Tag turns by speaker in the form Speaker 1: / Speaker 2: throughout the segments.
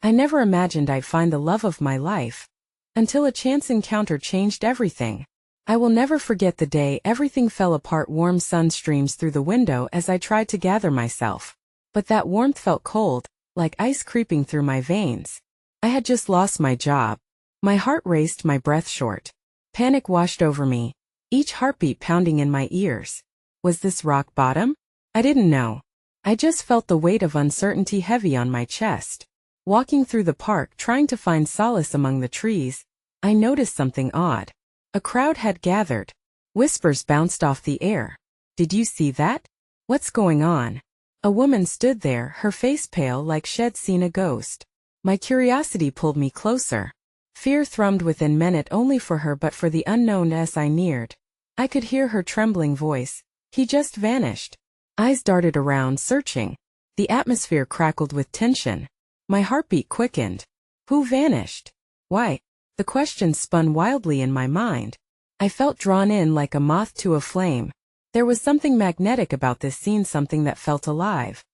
Speaker 1: I never imagined I'd find the love of my life, until a chance encounter changed everything. I will never forget the day everything fell apart. Warm sun streams through the window as I tried to gather myself. But that warmth felt cold, like ice creeping through my veins. I had just lost my job. My heart raced, my breath short. Panic washed over me, each heartbeat pounding in my ears. Was this rock bottom? I didn't know. I just felt the weight of uncertainty heavy on my chest. Walking through the park, trying to find solace among the trees, I noticed something odd. A crowd had gathered. Whispers bounced off the air. Did you see that? What's going on? A woman stood there, her face pale like she'd seen a ghost. My curiosity pulled me closer. Fear thrummed within, meant it only for her but for the unknown. As I neared, I could hear her trembling voice. He just vanished. Eyes darted around, searching. The atmosphere crackled with tension. My heartbeat quickened. Who vanished? Why? The question spun wildly in my mind. I felt drawn in like a moth to a flame. There was something magnetic about this scene, something that felt alive.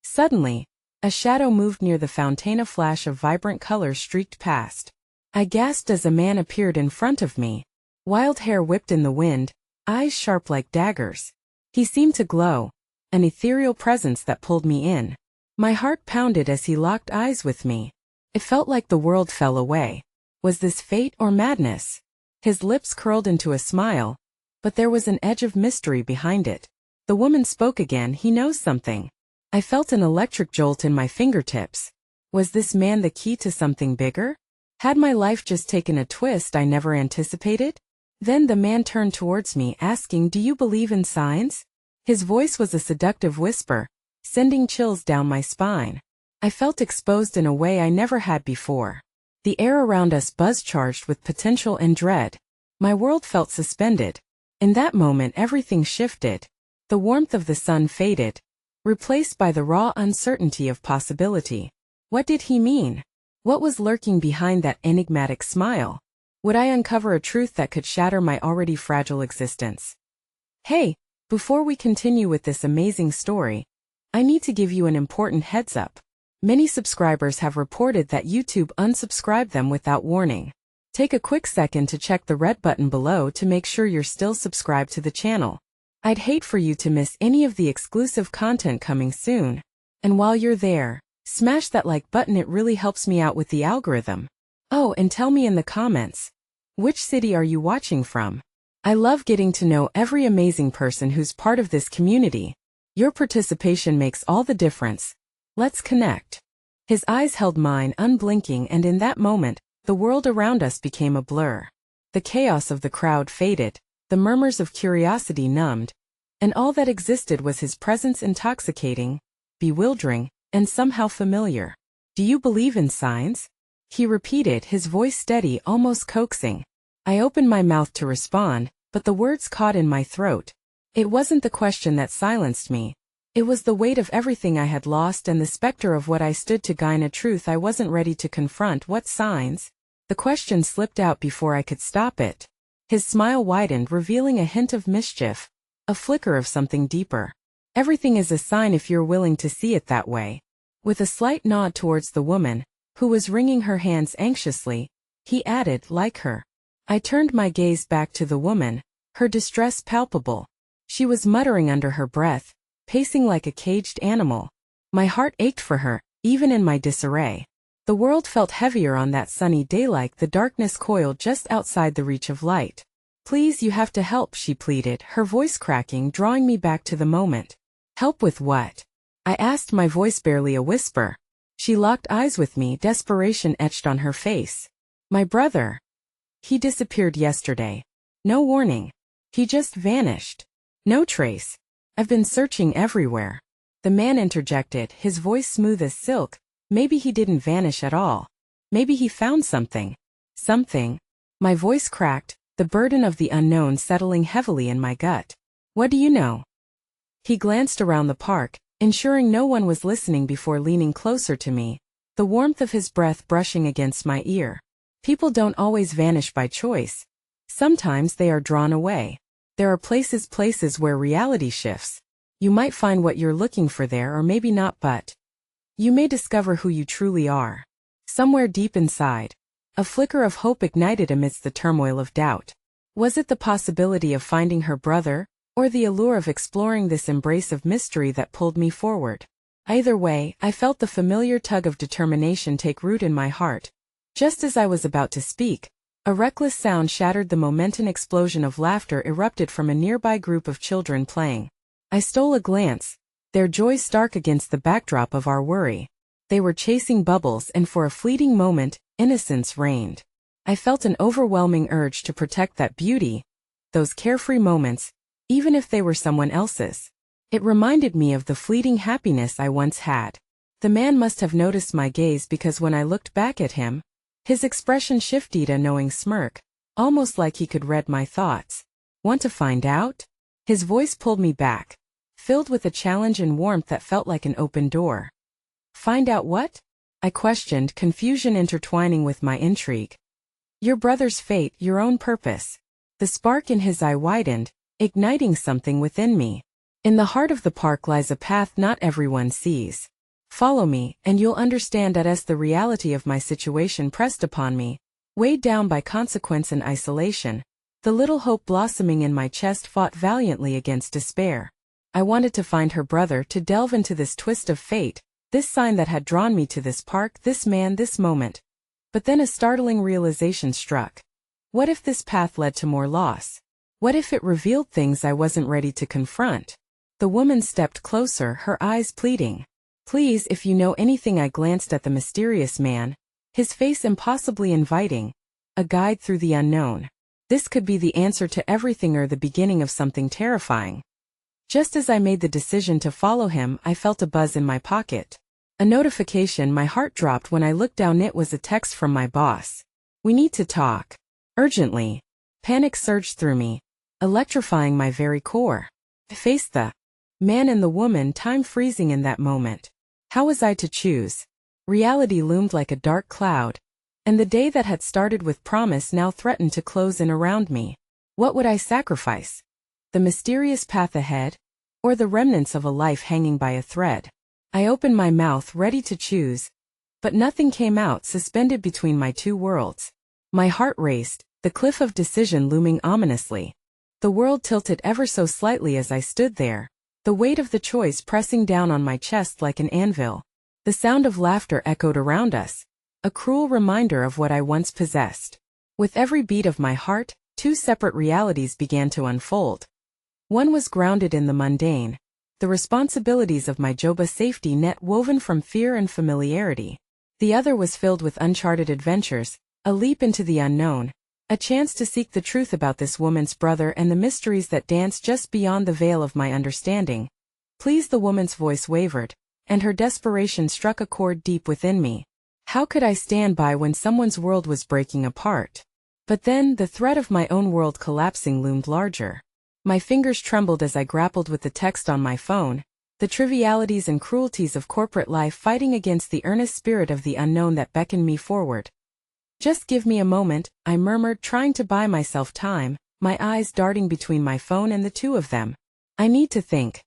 Speaker 1: Suddenly, a shadow moved near the fountain. A flash of vibrant colors streaked past. I gasped as a man appeared in front of me. Wild hair whipped in the wind, eyes sharp like daggers. He seemed to glow, an ethereal presence that pulled me in. My heart pounded as he locked eyes with me. It felt like the world fell away. Was this fate or madness? His lips curled into a smile, but there was an edge of mystery behind it. The woman spoke again. He knows something. I felt an electric jolt in my fingertips. Was this man the key to something bigger? Had my life just taken a twist I never anticipated? Then the man turned towards me, asking, "Do you believe in signs?" His voice was a seductive whisper, sending chills down my spine. I felt exposed in a way I never had before. The air around us buzzed, charged with potential and dread. My world felt suspended. In that moment, everything shifted. The warmth of the sun faded, replaced by the raw uncertainty of possibility. What did he mean? What was lurking behind that enigmatic smile? Would I uncover a truth that could shatter my already fragile existence? Hey, before we continue with this amazing story, I need to give you an important heads up. Many subscribers have reported that YouTube unsubscribed them without warning. Take a quick second to check the red button below to make sure you're still subscribed to the channel. I'd hate for you to miss any of the exclusive content coming soon. And while you're there, smash that like button, it really helps me out with the algorithm. Oh, and tell me in the comments, which city are you watching from? I love getting to know every amazing person who's part of this community. Your participation makes all the difference. Let's connect. His eyes held mine, unblinking, and in that moment, the world around us became a blur. The chaos of the crowd faded, the murmurs of curiosity numbed, and all that existed was his presence, intoxicating, bewildering, and somehow familiar. "Do you believe in signs?" he repeated, his voice steady, almost coaxing. I opened my mouth to respond, but the words caught in my throat. It wasn't the question that silenced me. It was the weight of everything I had lost and the specter of what I stood to gain, a truth I wasn't ready to confront. "What signs?" The question slipped out before I could stop it. His smile widened, revealing a hint of mischief, a flicker of something deeper. "Everything is a sign if you're willing to see it that way." With a slight nod towards the woman, who was wringing her hands anxiously, he added, "Like her." I turned my gaze back to the woman, her distress palpable. She was muttering under her breath, pacing like a caged animal. My heart ached for her, even in my disarray. The world felt heavier on that sunny day, like the darkness coiled just outside the reach of light. "Please, you have to help," she pleaded, her voice cracking, drawing me back to the moment. "Help with what?" I asked, my voice barely a whisper. She locked eyes with me, desperation etched on her face. "My brother. He disappeared yesterday. No warning. He just vanished. No trace. I've been searching everywhere." The man interjected, his voice smooth as silk. "Maybe he didn't vanish at all. Maybe he found something." "Something?" My voice cracked, the burden of the unknown settling heavily in my gut. "What do you know?" He glanced around the park, ensuring no one was listening before leaning closer to me, the warmth of his breath brushing against my ear. "People don't always vanish by choice. Sometimes they are drawn away. There are places where reality shifts. You might find what you're looking for there, or maybe not, but you may discover who you truly are." Somewhere deep inside, a flicker of hope ignited amidst the turmoil of doubt. Was it the possibility of finding her brother, or the allure of exploring this embrace of mystery that pulled me forward? Either way, I felt the familiar tug of determination take root in my heart. Just as I was about to speak, a reckless sound shattered the momentum. Explosion of laughter erupted from a nearby group of children playing. I stole a glance, their joy stark against the backdrop of our worry. They were chasing bubbles, and for a fleeting moment, innocence reigned. I felt an overwhelming urge to protect that beauty, those carefree moments, even if they were someone else's. It reminded me of the fleeting happiness I once had. The man must have noticed my gaze, because when I looked back at him, his expression shifted a knowing smirk, almost like he could read my thoughts. Want to find out? His voice pulled me back, filled with a challenge and warmth that felt like an open door. Find out what? I questioned, confusion intertwining with my intrigue. Your brother's fate, your own purpose. The spark in his eye widened, igniting something within me. In the heart of the park lies a path not everyone sees. Follow me, and you'll understand that. As the reality of my situation pressed upon me, weighed down by consequence and isolation, the little hope blossoming in my chest fought valiantly against despair. I wanted to find her brother, to delve into this twist of fate, this sign that had drawn me to this park, this man, this moment. But then a startling realization struck. What if this path led to more loss? What if it revealed things I wasn't ready to confront? The woman stepped closer, her eyes pleading. Please, if you know anything. I glanced at the mysterious man, his face impossibly inviting. A guide through the unknown. This could be the answer to everything, or the beginning of something terrifying. Just as I made the decision to follow him, I felt a buzz in my pocket. A notification. My heart dropped when I looked down. It was a text from my boss. We need to talk. Urgently. Panic surged through me, electrifying my very core. I faced the man and the woman, time freezing in that moment. How was I to choose? Reality loomed like a dark cloud, and the day that had started with promise now threatened to close in around me. What would I sacrifice? The mysterious path ahead, or the remnants of a life hanging by a thread? I opened my mouth, ready to choose, but nothing came out, suspended between my two worlds. My heart raced, the cliff of decision looming ominously. The world tilted ever so slightly as I stood there, the weight of the choice pressing down on my chest like an anvil. The sound of laughter echoed around us, a cruel reminder of what I once possessed. With every beat of my heart, two separate realities began to unfold. One was grounded in the mundane, the responsibilities of my job, a safety net woven from fear and familiarity. The other was filled with uncharted adventures, a leap into the unknown, a chance to seek the truth about this woman's brother and the mysteries that danced just beyond the veil of my understanding. Please, the woman's voice wavered, and her desperation struck a chord deep within me. How could I stand by when someone's world was breaking apart? But then, the threat of my own world collapsing loomed larger. My fingers trembled as I grappled with the text on my phone, the trivialities and cruelties of corporate life fighting against the earnest spirit of the unknown that beckoned me forward. Just give me a moment, I murmured, trying to buy myself time, my eyes darting between my phone and the two of them. I need to think.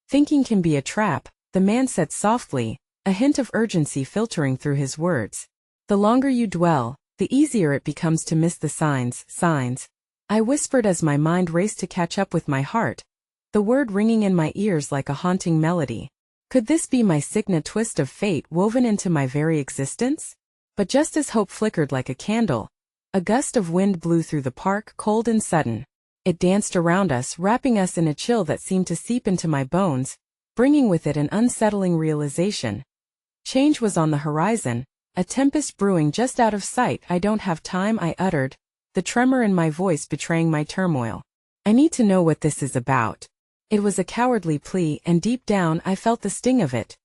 Speaker 1: Thinking can be a trap, the man said softly, a hint of urgency filtering through his words. The longer you dwell, the easier it becomes to miss the signs. I whispered as my mind raced to catch up with my heart, the word ringing in my ears like a haunting melody. Could this be my signet twist of fate woven into my very existence? But just as hope flickered like a candle, a gust of wind blew through the park, cold and sudden. It danced around us, wrapping us in a chill that seemed to seep into my bones, bringing with it an unsettling realization. Change was on the horizon, a tempest brewing just out of sight. I don't have time, I uttered, the tremor in my voice betraying my turmoil. I need to know what this is about. It was a cowardly plea, and deep down I felt the sting of it.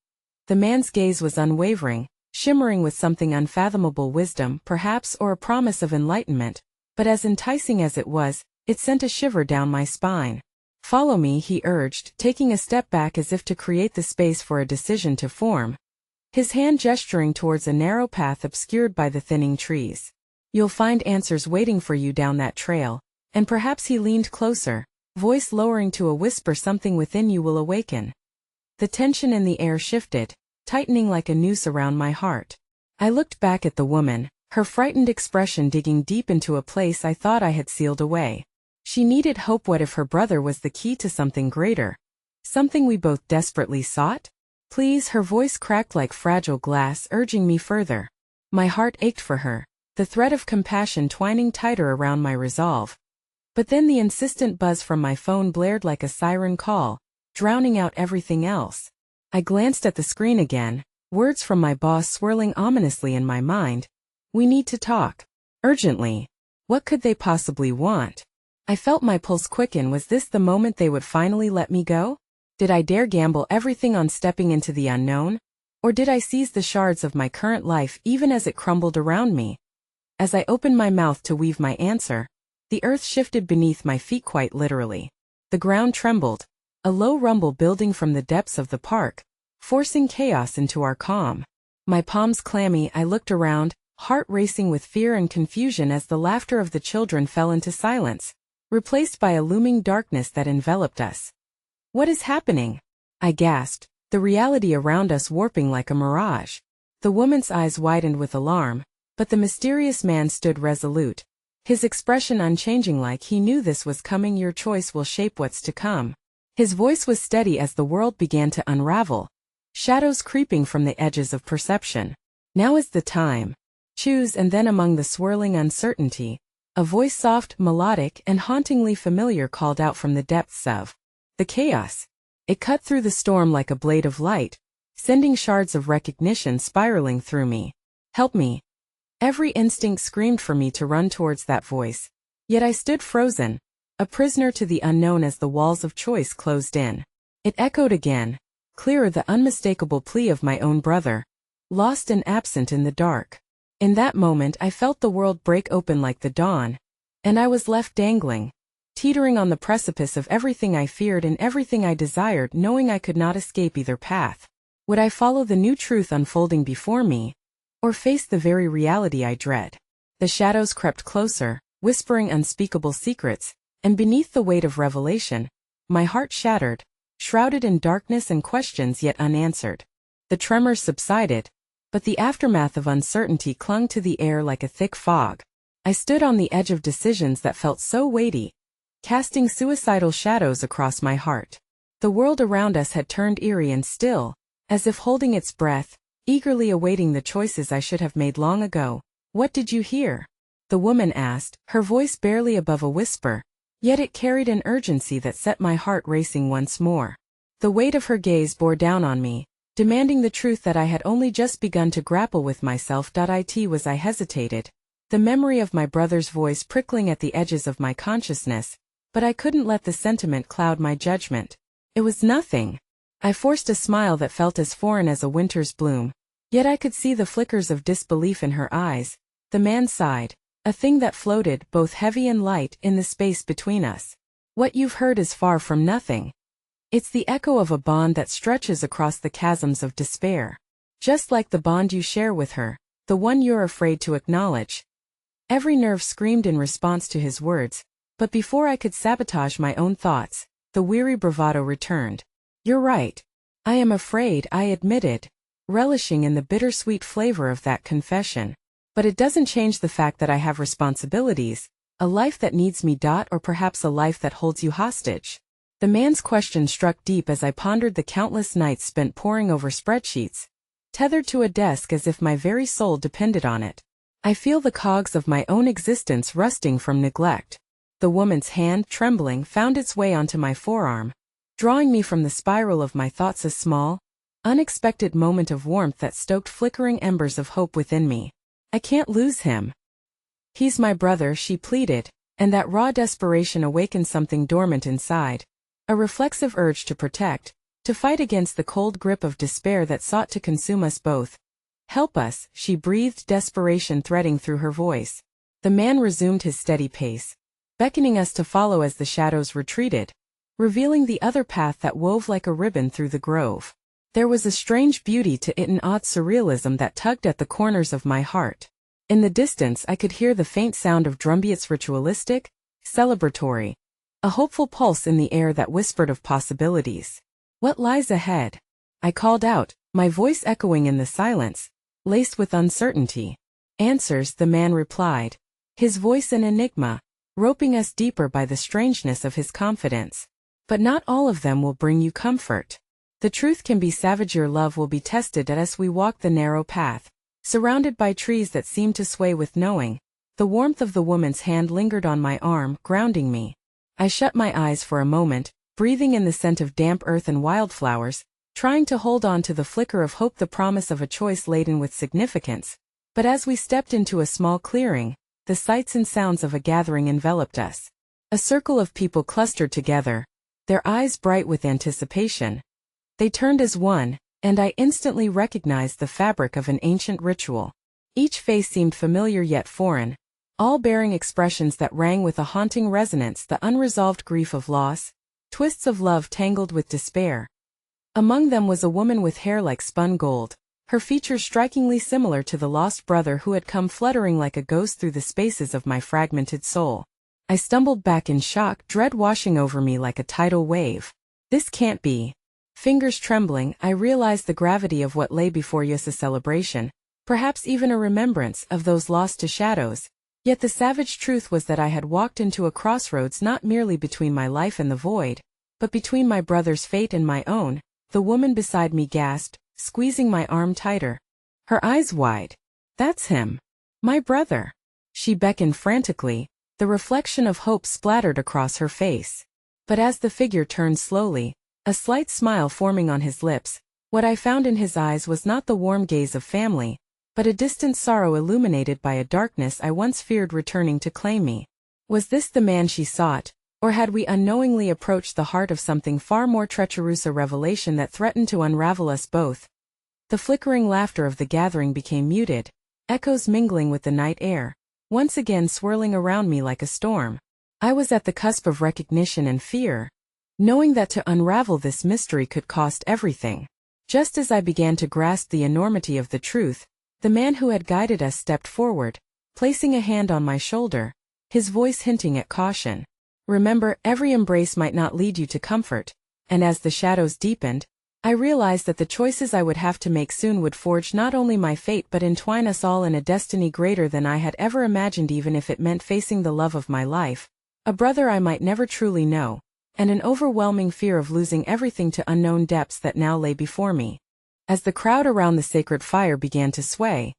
Speaker 1: The man's gaze was unwavering, shimmering with something unfathomable, wisdom, perhaps, or a promise of enlightenment, but as enticing as it was, it sent a shiver down my spine. Follow me, he urged, taking a step back as if to create the space for a decision to form, his hand gesturing towards a narrow path obscured by the thinning trees. You'll find answers waiting for you down that trail, and perhaps. He leaned closer, voice lowering to a whisper, something within you will awaken. The tension in the air shifted, tightening like a noose around my heart. I looked back at the woman, her frightened expression digging deep into a place I thought I had sealed away. She needed hope. What if her brother was the key to something greater? Something we both desperately sought? Please, her voice cracked like fragile glass, urging me further. My heart ached for her, the thread of compassion twining tighter around my resolve. But then the insistent buzz from my phone blared like a siren call, drowning out everything else. I glanced at the screen again, words from my boss swirling ominously in my mind. We need to talk. Urgently. What could they possibly want? I felt my pulse quicken. Was this the moment they would finally let me go? Did I dare gamble everything on stepping into the unknown? Or did I seize the shards of my current life even as it crumbled around me? As I opened my mouth to weave my answer, the earth shifted beneath my feet quite literally. The ground trembled, a low rumble building from the depths of the park, forcing chaos into our calm. My palms clammy, I looked around, heart racing with fear and confusion as the laughter of the children fell into silence, replaced by a looming darkness that enveloped us. What is happening? I gasped, the reality around us warping like a mirage. The woman's eyes widened with alarm, but the mysterious man stood resolute, his expression unchanging like he knew this was coming. Your choice will shape what's to come. His voice was steady as the world began to unravel, shadows creeping from the edges of perception. Now is the time. Choose. And then among the swirling uncertainty, a voice soft, melodic, and hauntingly familiar called out from the depths of the chaos. It cut through the storm like a blade of light, sending shards of recognition spiraling through me. Help me. Every instinct screamed for me to run towards that voice. Yet I stood frozen, a prisoner to the unknown as the walls of choice closed in. It echoed again, clearer, the unmistakable plea of my own brother, lost and absent in the dark. In that moment I felt the world break open like the dawn, and I was left dangling, teetering on the precipice of everything I feared and everything I desired, knowing I could not escape either path. Would I follow the new truth unfolding before me, or face the very reality I dread? The shadows crept closer, whispering unspeakable secrets, and beneath the weight of revelation, my heart shattered, shrouded in darkness and questions yet unanswered. The tremors subsided, but the aftermath of uncertainty clung to the air like a thick fog. I stood on the edge of decisions that felt so weighty, casting suicidal shadows across my heart. The world around us had turned eerie and still, as if holding its breath, eagerly awaiting the choices I should have made long ago. What did you hear? The woman asked, her voice barely above a whisper, yet it carried an urgency that set my heart racing once more. The weight of her gaze bore down on me, demanding the truth that I had only just begun to grapple with myself. It was I hesitated, the memory of my brother's voice prickling at the edges of my consciousness, but I couldn't let the sentiment cloud my judgment. It was nothing. I forced a smile that felt as foreign as a winter's bloom, yet I could see the flickers of disbelief in her eyes. The man sighed, a thing that floated, both heavy and light, in the space between us. What you've heard is far from nothing. It's the echo of a bond that stretches across the chasms of despair. Just like the bond you share with her, the one you're afraid to acknowledge. Every nerve screamed in response to his words, but before I could sabotage my own thoughts, the weary bravado returned. You're right. I am afraid, I admitted, relishing in the bittersweet flavor of that confession. But it doesn't change the fact that I have responsibilities, a life that needs me. Or perhaps a life that holds you hostage. The man's question struck deep as I pondered the countless nights spent poring over spreadsheets, tethered to a desk as if my very soul depended on it. I feel the cogs of my own existence rusting from neglect. The woman's hand, trembling, found its way onto my forearm, drawing me from the spiral of my thoughts. A small, unexpected moment of warmth that stoked flickering embers of hope within me. I can't lose him. He's my brother, she pleaded, and that raw desperation awakened something dormant inside. A reflexive urge to protect, to fight against the cold grip of despair that sought to consume us both. Help us, she breathed, desperation threading through her voice. The man resumed his steady pace, beckoning us to follow as the shadows retreated, revealing the other path that wove like a ribbon through the grove. There was a strange beauty to it, an odd surrealism that tugged at the corners of my heart. In the distance I could hear the faint sound of drumbeats, ritualistic, celebratory, a hopeful pulse in the air that whispered of possibilities. What lies ahead? I called out, my voice echoing in the silence. laced with uncertainty. Answers, the man replied, his voice an enigma, roping us deeper by the strangeness of his confidence. But not all of them will bring you comfort. The truth can be savage. Your love will be tested as we walk the narrow path, surrounded by trees that seem to sway with knowing. The warmth of the woman's hand lingered on my arm, grounding me. I shut my eyes for a moment, breathing in the scent of damp earth and wildflowers, trying to hold on to the flicker of hope, the promise of a choice laden with significance. But as we stepped into a small clearing, the sights and sounds of a gathering enveloped us. A circle of people clustered together, their eyes bright with anticipation. They turned as one, and I instantly recognized the fabric of an ancient ritual. Each face seemed familiar yet foreign, all bearing expressions that rang with a haunting resonance, the unresolved grief of loss, twists of love tangled with despair. Among them was a woman with hair like spun gold, her features strikingly similar to the lost brother who had come fluttering like a ghost through the spaces of my fragmented soul. I stumbled back in shock, dread washing over me like a tidal wave. This can't be. Fingers trembling, I realized the gravity of what lay before us, a celebration, perhaps even a remembrance of those lost to shadows. Yet the savage truth was that I had walked into a crossroads, not merely between my life and the void, but between my brother's fate and my own. The woman beside me gasped, squeezing my arm tighter, her eyes wide. That's him. My brother. She beckoned frantically, the reflection of hope splattered across her face. But as the figure turned slowly, a slight smile forming on his lips, what I found in his eyes was not the warm gaze of family, but a distant sorrow illuminated by a darkness I once feared returning to claim me. Was this the man she sought, or had we unknowingly approached the heart of something far more treacherous, a revelation that threatened to unravel us both? The flickering laughter of the gathering became muted, echoes mingling with the night air, once again swirling around me like a storm. I was at the cusp of recognition and fear, knowing that to unravel this mystery could cost everything. Just as I began to grasp the enormity of the truth, the man who had guided us stepped forward, placing a hand on my shoulder, his voice hinting at caution. Remember, every embrace might not lead you to comfort, and as the shadows deepened, I realized that the choices I would have to make soon would forge not only my fate but entwine us all in a destiny greater than I had ever imagined, even if it meant facing the love of my life, a brother I might never truly know, and an overwhelming fear of losing everything to unknown depths that now lay before me. As the crowd around the sacred fire began to sway,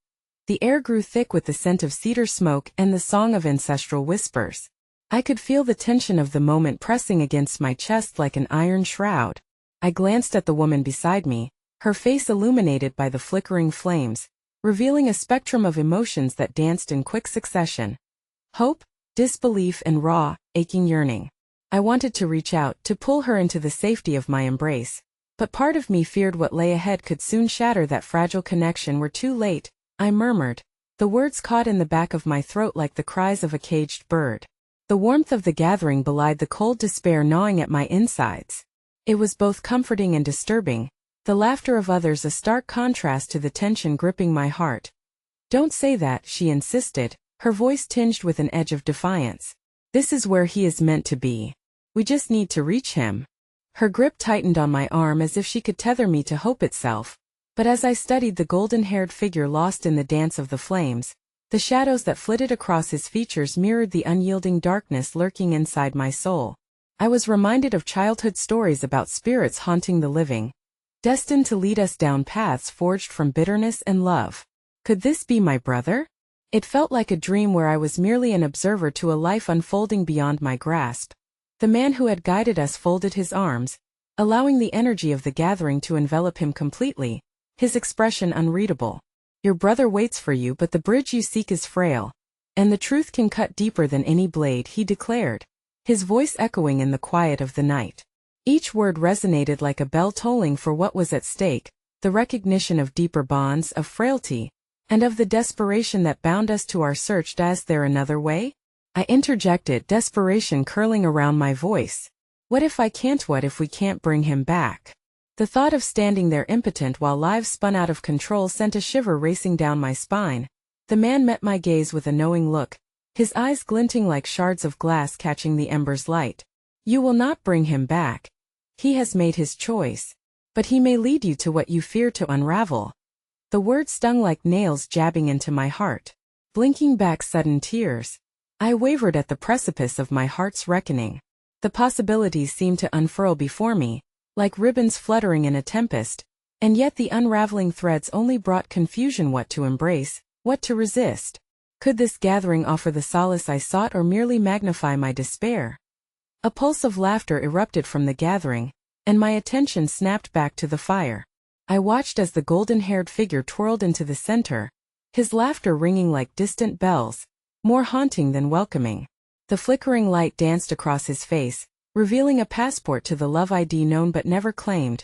Speaker 1: the air grew thick with the scent of cedar smoke and the song of ancestral whispers. I could feel the tension of the moment pressing against my chest like an iron shroud. I glanced at the woman beside me, her face illuminated by the flickering flames, revealing a spectrum of emotions that danced in quick succession. Hope, disbelief, and raw, aching yearning. I wanted to reach out, to pull her into the safety of my embrace, but part of me feared what lay ahead could soon shatter that fragile connection. We're too late, I murmured, the words caught in the back of my throat like the cries of a caged bird. The warmth of the gathering belied the cold despair gnawing at my insides. It was both comforting and disturbing, the laughter of others a stark contrast to the tension gripping my heart. Don't say that, she insisted, her voice tinged with an edge of defiance. This is where he is meant to be. We just need to reach him. Her grip tightened on my arm as if she could tether me to hope itself. But as I studied the golden-haired figure lost in the dance of the flames, the shadows that flitted across his features mirrored the unyielding darkness lurking inside my soul. I was reminded of childhood stories about spirits haunting the living, destined to lead us down paths forged from bitterness and love. Could this be my brother? It felt like a dream where I was merely an observer to a life unfolding beyond my grasp. The man who had guided us folded his arms, allowing the energy of the gathering to envelop him completely, his expression unreadable. Your brother waits for you, but the bridge you seek is frail, and the truth can cut deeper than any blade, he declared, his voice echoing in the quiet of the night. Each word resonated like a bell tolling for what was at stake, the recognition of deeper bonds, of frailty, and of the desperation that bound us to our search. Is there another way? I interjected, desperation curling around my voice. What if I can't? What if we can't bring him back? The thought of standing there impotent while lives spun out of control sent a shiver racing down my spine. The man met my gaze with a knowing look, his eyes glinting like shards of glass catching the ember's light. You will not bring him back. He has made his choice. But he may lead you to what you fear to unravel. The words stung like nails jabbing into my heart. Blinking back sudden tears. I wavered at the precipice of my heart's reckoning. The possibilities seemed to unfurl before me, like ribbons fluttering in a tempest, and yet the unraveling threads only brought confusion. What to embrace, what to resist? Could this gathering offer the solace I sought or merely magnify my despair? A pulse of laughter erupted from the gathering, and my attention snapped back to the fire. I watched as the golden-haired figure twirled into the center, his laughter ringing like distant bells, more haunting than welcoming. The flickering light danced across his face, revealing a passport to the love ID known but never claimed.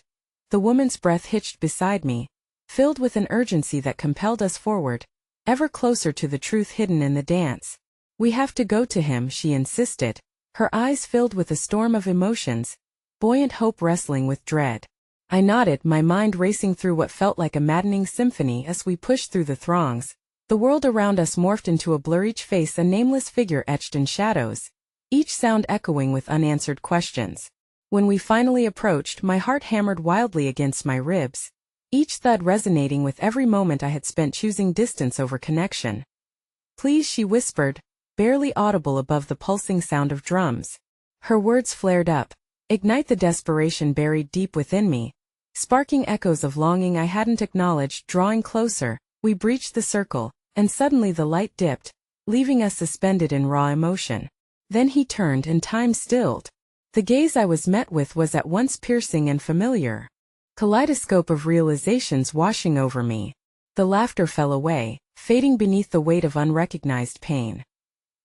Speaker 1: The woman's breath hitched beside me, filled with an urgency that compelled us forward, ever closer to the truth hidden in the dance. "We have to go to him," she insisted, her eyes filled with a storm of emotions, buoyant hope wrestling with dread. I nodded, my mind racing through what felt like a maddening symphony as we pushed through the throngs. The world around us morphed into a blur, each face a nameless figure etched in shadows, each sound echoing with unanswered questions. When we finally approached, my heart hammered wildly against my ribs, each thud resonating with every moment I had spent choosing distance over connection. "Please," she whispered, barely audible above the pulsing sound of drums. Her words flared up, ignite the desperation buried deep within me, sparking echoes of longing I hadn't acknowledged. Drawing closer, we breached the circle, and suddenly the light dipped, leaving us suspended in raw emotion. Then he turned and time stilled. The gaze I was met with was at once piercing and familiar. Kaleidoscope of realizations washing over me. The laughter fell away, fading beneath the weight of unrecognized pain.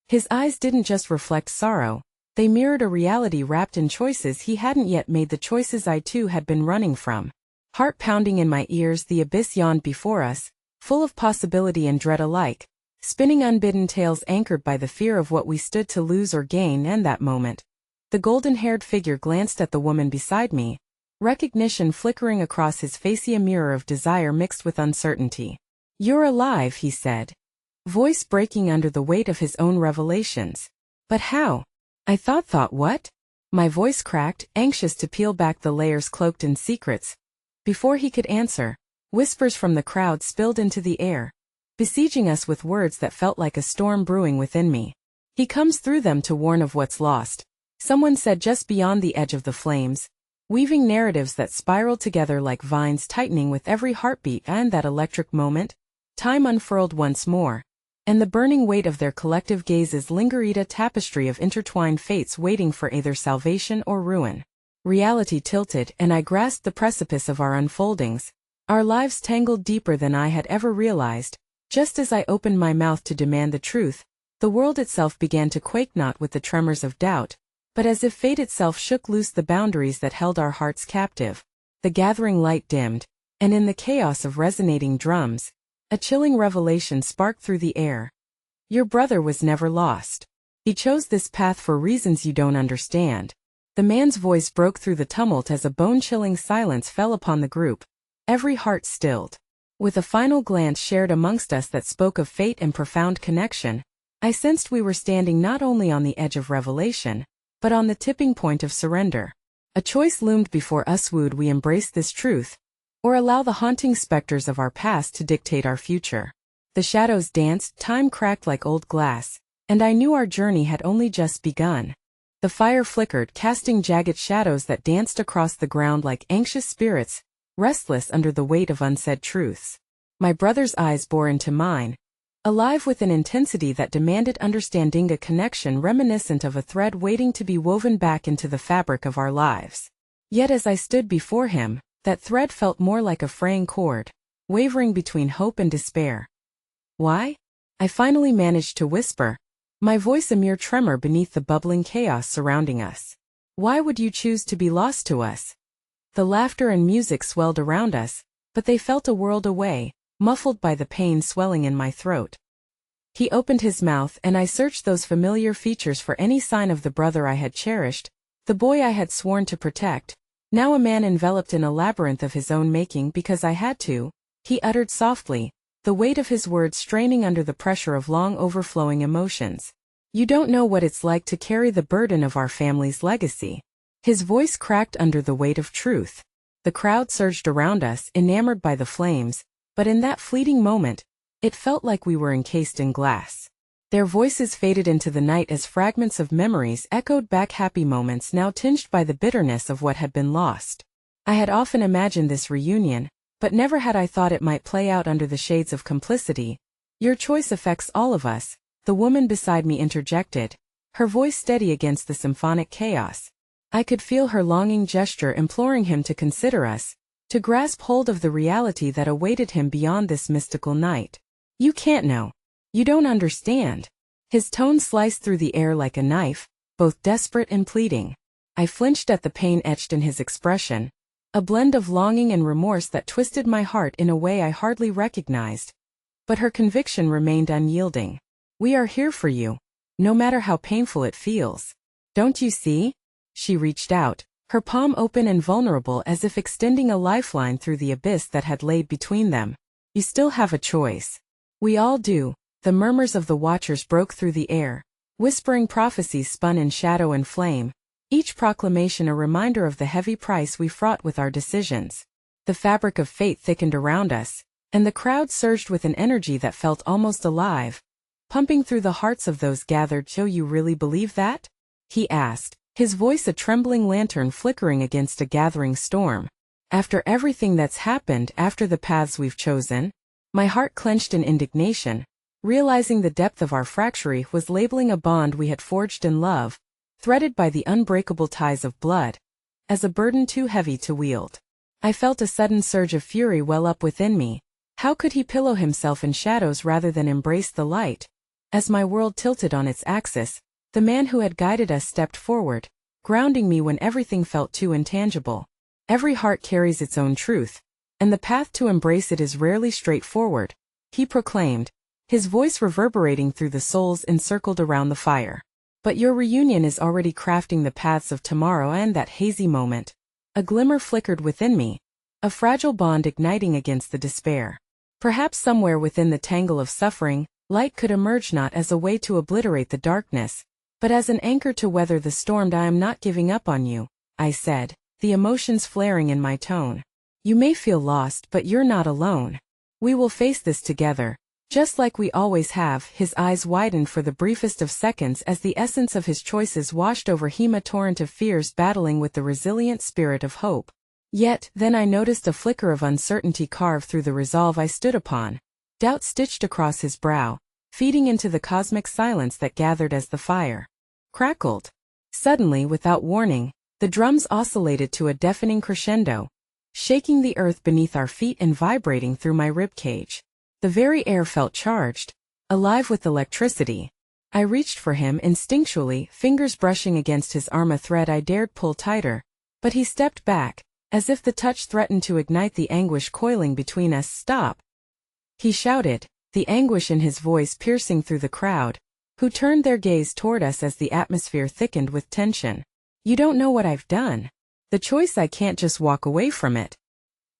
Speaker 1: His eyes didn't just reflect sorrow, they mirrored a reality wrapped in choices he hadn't yet made, the choices I too had been running from. Heart pounding in my ears, the abyss yawned before us, full of possibility and dread alike, spinning unbidden tales anchored by the fear of what we stood to lose or gain. And that moment, the golden-haired figure glanced at the woman beside me, recognition flickering across his face, a mirror of desire mixed with uncertainty. "You're alive," he said, voice breaking under the weight of his own revelations. "But how?" I thought what? My voice cracked, anxious to peel back the layers cloaked in secrets. Before he could answer, whispers from the crowd spilled into the air, besieging us with words that felt like a storm brewing within me. "He comes through them to warn of what's lost," someone said just beyond the edge of the flames, weaving narratives that spiraled together like vines, tightening with every heartbeat. And that electric moment, time unfurled once more, and the burning weight of their collective gazes lingered, a tapestry of intertwined fates waiting for either salvation or ruin. Reality tilted, and I grasped the precipice of our unfoldings, our lives tangled deeper than I had ever realized. Just as I opened my mouth to demand the truth, the world itself began to quake, not with the tremors of doubt, but as if fate itself shook loose the boundaries that held our hearts captive. The gathering light dimmed, and in the chaos of resonating drums, a chilling revelation sparked through the air. "Your brother was never lost. He chose this path for reasons you don't understand." The man's voice broke through the tumult as a bone-chilling silence fell upon the group, every heart stilled. With a final glance shared amongst us that spoke of fate and profound connection, I sensed we were standing not only on the edge of revelation, but on the tipping point of surrender. A choice loomed before us: would we embrace this truth, or allow the haunting specters of our past to dictate our future? The shadows danced, time cracked like old glass, and I knew our journey had only just begun. The fire flickered, casting jagged shadows that danced across the ground like anxious spirits, restless under the weight of unsaid truths. My brother's eyes bore into mine, alive with an intensity that demanded understanding, a connection reminiscent of a thread waiting to be woven back into the fabric of our lives. Yet as I stood before him, that thread felt more like a fraying cord, wavering between hope and despair. "Why?" I finally managed to whisper, my voice a mere tremor beneath the bubbling chaos surrounding us. "Why would you choose to be lost to us?" The laughter and music swelled around us, but they felt a world away, muffled by the pain swelling in my throat. He opened his mouth, and I searched those familiar features for any sign of the brother I had cherished, the boy I had sworn to protect. "Now a man enveloped in a labyrinth of his own making because I had to," he uttered softly, the weight of his words straining under the pressure of long overflowing emotions. "You don't know what it's like to carry the burden of our family's legacy." His voice cracked under the weight of truth. The crowd surged around us, enamored by the flames, but in that fleeting moment, it felt like we were encased in glass. Their voices faded into the night as fragments of memories echoed back, happy moments now tinged by the bitterness of what had been lost. I had often imagined this reunion, but never had I thought it might play out under the shades of complicity. Your choice affects all of us, the woman beside me interjected, her voice steady against the symphonic chaos. I could feel her longing gesture imploring him to consider us, to grasp hold of the reality that awaited him beyond this mystical night. You can't know. You don't understand. His tone sliced through the air like a knife, both desperate and pleading. I flinched at the pain etched in his expression, a blend of longing and remorse that twisted my heart in a way I hardly recognized. But her conviction remained unyielding. We are here for you, no matter how painful it feels. Don't you see? She reached out, her palm open and vulnerable as if extending a lifeline through the abyss that had laid between them. You still have a choice. We all do. The murmurs of the watchers broke through the air, whispering prophecies spun in shadow and flame, each proclamation a reminder of the heavy price we fraught with our decisions. The fabric of fate thickened around us, and the crowd surged with an energy that felt almost alive, pumping through the hearts of those gathered. So you really believe that? He asked, his voice a trembling lantern flickering against a gathering storm. After everything that's happened, after the paths we've chosen? My heart clenched in indignation, realizing the depth of our fracture was labeling a bond we had forged in love, threaded by the unbreakable ties of blood, as a burden too heavy to wield. I felt a sudden surge of fury well up within me. How could he pillow himself in shadows rather than embrace the light? As my world tilted on its axis, the man who had guided us stepped forward, grounding me when everything felt too intangible. Every heart carries its own truth, and the path to embrace it is rarely straightforward, he proclaimed, his voice reverberating through the souls encircled around the fire. But your reunion is already crafting the paths of tomorrow. And that hazy moment, a glimmer flickered within me, a fragile bond igniting against the despair. Perhaps somewhere within the tangle of suffering, light could emerge, not as a way to obliterate the darkness, but as an anchor to weather the storm. I am not giving up on you, I said, the emotions flaring in my tone. You may feel lost, but you're not alone. We will face this together, just like we always have. His eyes widened for the briefest of seconds as the essence of his choices washed over him, a torrent of fears battling with the resilient spirit of hope. Yet, then I noticed a flicker of uncertainty carve through the resolve I stood upon, doubt stitched across his brow, feeding into the cosmic silence that gathered as the fire crackled. Suddenly, without warning, the drums oscillated to a deafening crescendo, shaking the earth beneath our feet and vibrating through my ribcage. The very air felt charged, alive with electricity. I reached for him instinctually, fingers brushing against his arm, a thread I dared pull tighter, but he stepped back, as if the touch threatened to ignite the anguish coiling between us. Stop! He shouted, the anguish in his voice piercing through the crowd, who turned their gaze toward us as the atmosphere thickened with tension. You don't know what I've done. The choice, I can't just walk away from it.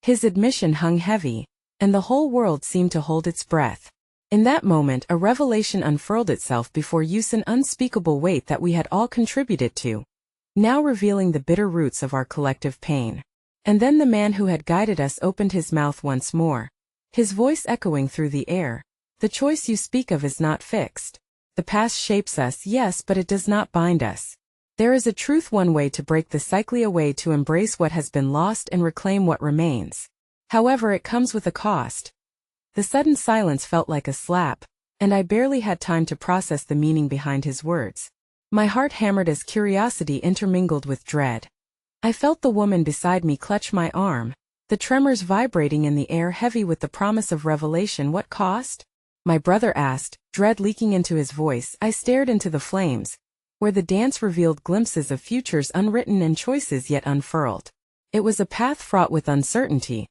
Speaker 1: His admission hung heavy, and the whole world seemed to hold its breath. In that moment, a revelation unfurled itself before us, an unspeakable weight that we had all contributed to, now revealing the bitter roots of our collective pain. And then the man who had guided us opened his mouth once more, his voice echoing through the air. The choice you speak of is not fixed. The past shapes us, yes, but it does not bind us. There is a truth, one way to break the cycle, a way to embrace what has been lost and reclaim what remains. However, it comes with a cost. The sudden silence felt like a slap, and I barely had time to process the meaning behind his words. My heart hammered as curiosity intermingled with dread. I felt the woman beside me clutch my arm, the tremors vibrating in the air, heavy with the promise of revelation. What cost? My brother asked, dread leaking into his voice. I stared into the flames, where the dance revealed glimpses of futures unwritten and choices yet unfurled. It was a path fraught with uncertainty,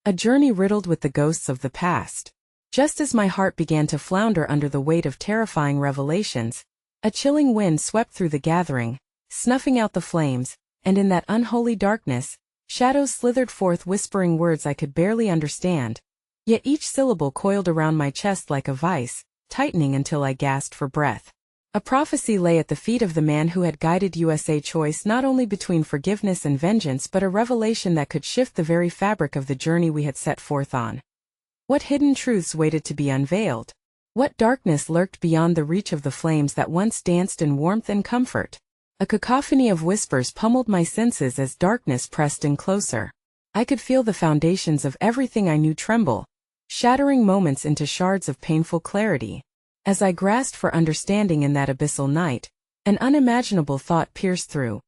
Speaker 1: a journey riddled with the ghosts of the past. Just as my heart began to flounder under the weight of terrifying revelations, a chilling wind swept through the gathering, snuffing out the flames, and in that unholy darkness, shadows slithered forth, whispering words I could barely understand. Yet each syllable coiled around my chest like a vice, tightening until I gasped for breath. A prophecy lay at the feet of the man who had guided us, a choice not only between forgiveness and vengeance, but a revelation that could shift the very fabric of the journey we had set forth on. What hidden truths waited to be unveiled? What darkness lurked beyond the reach of the flames that once danced in warmth and comfort? A cacophony of whispers pummeled my senses as darkness pressed in closer. I could feel the foundations of everything I knew tremble, shattering moments into shards of painful clarity. As I grasped for understanding in that abyssal night, an unimaginable thought pierced through.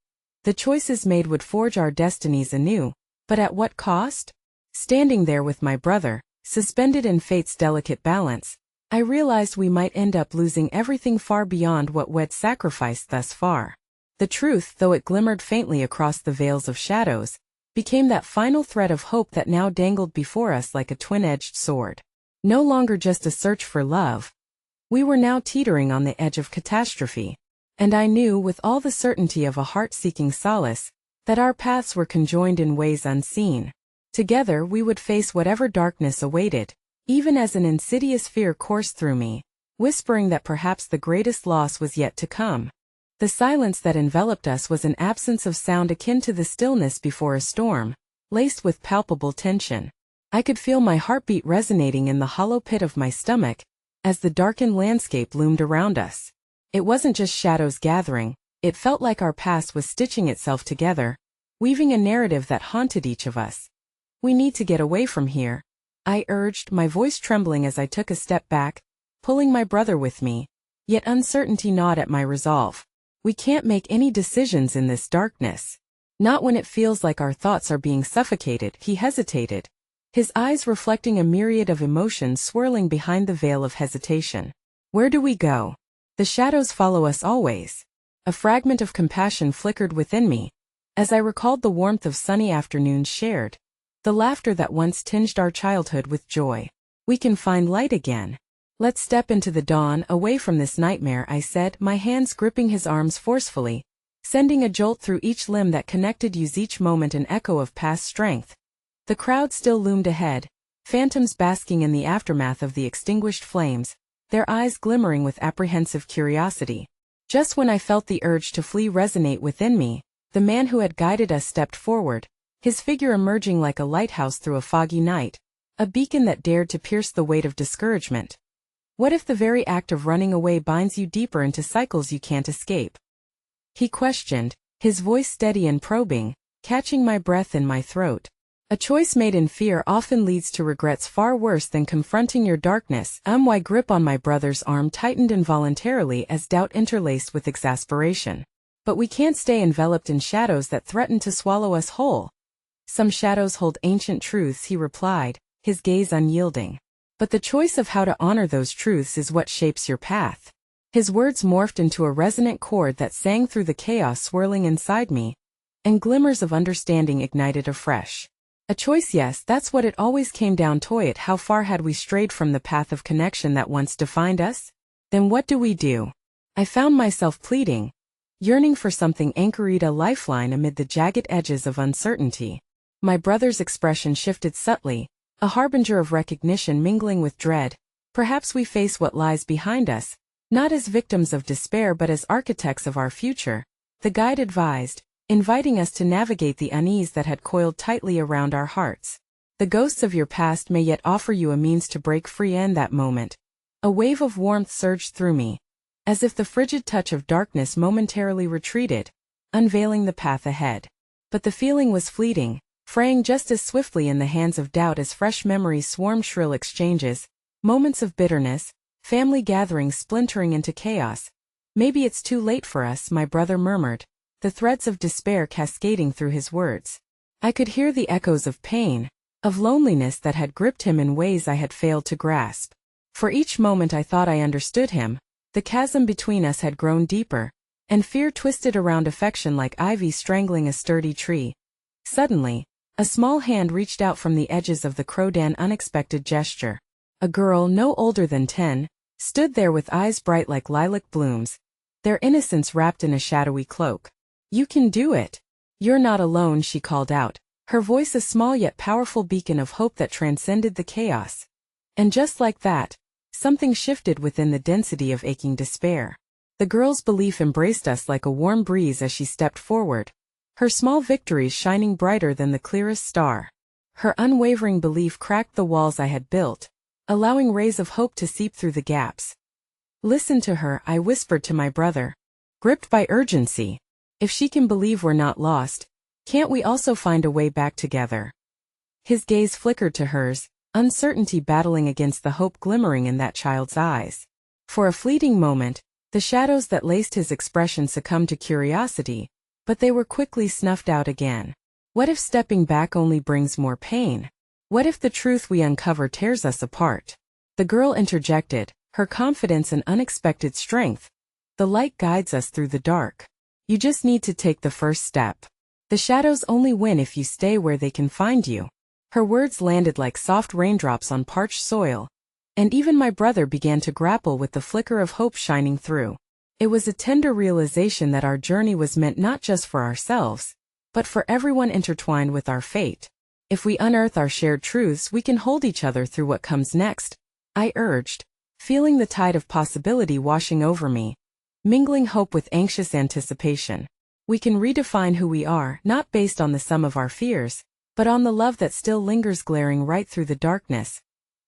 Speaker 1: The choices made would forge our destinies anew, but at what cost? Standing there with my brother, suspended in fate's delicate balance, I realized we might end up losing everything far beyond what we'd sacrificed thus far. The truth, though it glimmered faintly across the veils of shadows, became that final thread of hope that now dangled before us like a twin-edged sword. No longer just a search for love. We were now teetering on the edge of catastrophe. And I knew, with all the certainty of a heart seeking solace, that our paths were conjoined in ways unseen. Together we would face whatever darkness awaited, even as an insidious fear coursed through me, whispering that perhaps the greatest loss was yet to come. The silence that enveloped us was an absence of sound akin to the stillness before a storm, laced with palpable tension. I could feel my heartbeat resonating in the hollow pit of my stomach, as the darkened landscape loomed around us. It wasn't just shadows gathering, it felt like our past was stitching itself together, weaving a narrative that haunted each of us. "We need to get away from here," I urged, my voice trembling as I took a step back, pulling my brother with me, yet uncertainty gnawed at my resolve. "We can't make any decisions in this darkness. Not when it feels like our thoughts are being suffocated." He hesitated, his eyes reflecting a myriad of emotions swirling behind the veil of hesitation. "Where do we go? The shadows follow us always." A fragment of compassion flickered within me, as I recalled the warmth of sunny afternoons shared, the laughter that once tinged our childhood with joy. "We can find light again. Let's step into the dawn, away from this nightmare," I said, my hands gripping his arms forcefully, sending a jolt through each limb that connected us, each moment an echo of past strength. The crowd still loomed ahead, phantoms basking in the aftermath of the extinguished flames, their eyes glimmering with apprehensive curiosity. Just when I felt the urge to flee resonate within me, the man who had guided us stepped forward, his figure emerging like a lighthouse through a foggy night, a beacon that dared to pierce the weight of discouragement. "What if the very act of running away binds you deeper into cycles you can't escape?" he questioned, his voice steady and probing, catching my breath in my throat. "A choice made in fear often leads to regrets far worse than confronting your darkness." My grip on my brother's arm tightened involuntarily as doubt interlaced with exasperation. "But we can't stay enveloped in shadows that threaten to swallow us whole." "Some shadows hold ancient truths," he replied, his gaze unyielding. "But the choice of how to honor those truths is what shapes your path." His words morphed into a resonant chord that sang through the chaos swirling inside me, and glimmers of understanding ignited afresh. A choice, yes, that's what it always came down to. It. How far had we strayed from the path of connection that once defined us? Then what do we do? I found myself pleading, yearning for something anchored, a lifeline amid the jagged edges of uncertainty. My brother's expression shifted subtly, a harbinger of recognition mingling with dread. "Perhaps we face what lies behind us, not as victims of despair but as architects of our future," the guide advised, inviting us to navigate the unease that had coiled tightly around our hearts. "The ghosts of your past may yet offer you a means to break free." In that moment, a wave of warmth surged through me, as if the frigid touch of darkness momentarily retreated, unveiling the path ahead. But the feeling was fleeting, fraying just as swiftly in the hands of doubt as fresh memories swarmed. Shrill exchanges, moments of bitterness, family gatherings splintering into chaos. "Maybe it's too late for us," my brother murmured, the threads of despair cascading through his words. I could hear the echoes of pain, of loneliness that had gripped him in ways I had failed to grasp. For each moment I thought I understood him, the chasm between us had grown deeper, and fear twisted around affection like ivy strangling a sturdy tree. Suddenly, a small hand reached out from the edges of the crowden. Unexpected gesture. A girl no older than 10, stood there with eyes bright like lilac blooms, their innocence wrapped in a shadowy cloak. "You can do it. You're not alone," she called out, her voice a small yet powerful beacon of hope that transcended the chaos. And just like that, something shifted within the density of aching despair. The girl's belief embraced us like a warm breeze as she stepped forward, her small victories shining brighter than the clearest star. Her unwavering belief cracked the walls I had built, allowing rays of hope to seep through the gaps. Listen to her, I whispered to my brother, gripped by urgency. If she can believe we're not lost, can't we also find a way back together? His gaze flickered to hers, uncertainty battling against the hope glimmering in that child's eyes. For a fleeting moment, the shadows that laced his expression succumbed to curiosity, but they were quickly snuffed out again. What if stepping back only brings more pain? What if the truth we uncover tears us apart? The girl interjected, her confidence and unexpected strength. The light guides us through the dark. You just need to take the first step. The shadows only win if you stay where they can find you. Her words landed like soft raindrops on parched soil, and even my brother began to grapple with the flicker of hope shining through. It was a tender realization that our journey was meant not just for ourselves, but for everyone intertwined with our fate. If we unearth our shared truths, we can hold each other through what comes next, I urged, feeling the tide of possibility washing over me, mingling hope with anxious anticipation. We can redefine who we are, not based on the sum of our fears, but on the love that still lingers glaring right through the darkness.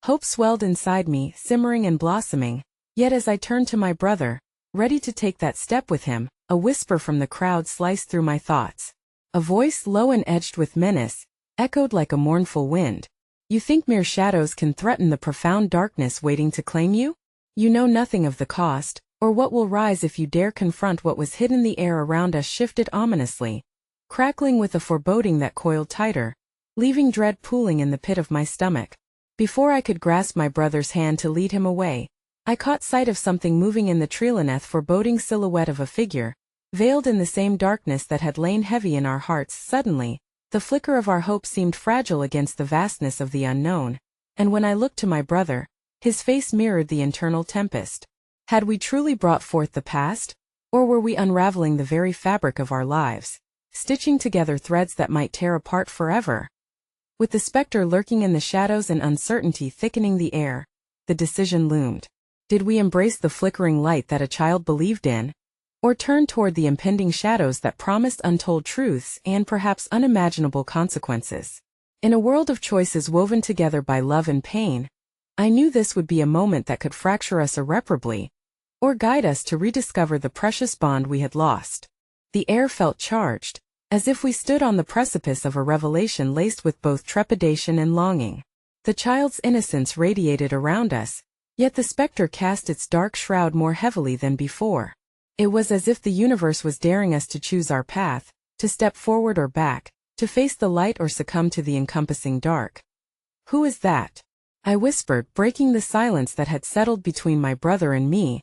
Speaker 1: Hope swelled inside me, simmering and blossoming, yet as I turned to my brother, ready to take that step with him, a whisper from the crowd sliced through my thoughts. A voice low and edged with menace, echoed like a mournful wind. You think mere shadows can threaten the profound darkness waiting to claim you? You know nothing of the cost, or what will rise if you dare confront what was hidden. The air around us shifted ominously, crackling with a foreboding that coiled tighter, leaving dread pooling in the pit of my stomach. Before I could grasp my brother's hand to lead him away, I caught sight of something moving in the treelineth, foreboding silhouette of a figure, veiled in the same darkness that had lain heavy in our hearts. Suddenly, the flicker of our hope seemed fragile against the vastness of the unknown, and when I looked to my brother, his face mirrored the internal tempest. Had we truly brought forth the past, or were we unraveling the very fabric of our lives, stitching together threads that might tear apart forever? With the specter lurking in the shadows and uncertainty thickening the air, the decision loomed. Did we embrace the flickering light that a child believed in, or turn toward the impending shadows that promised untold truths and perhaps unimaginable consequences? In a world of choices woven together by love and pain, I knew this would be a moment that could fracture us irreparably, or guide us to rediscover the precious bond we had lost. The air felt charged, as if we stood on the precipice of a revelation laced with both trepidation and longing. The child's innocence radiated around us, yet the specter cast its dark shroud more heavily than before. It was as if the universe was daring us to choose our path, to step forward or back, to face the light or succumb to the encompassing dark. Who is that? I whispered, breaking the silence that had settled between my brother and me,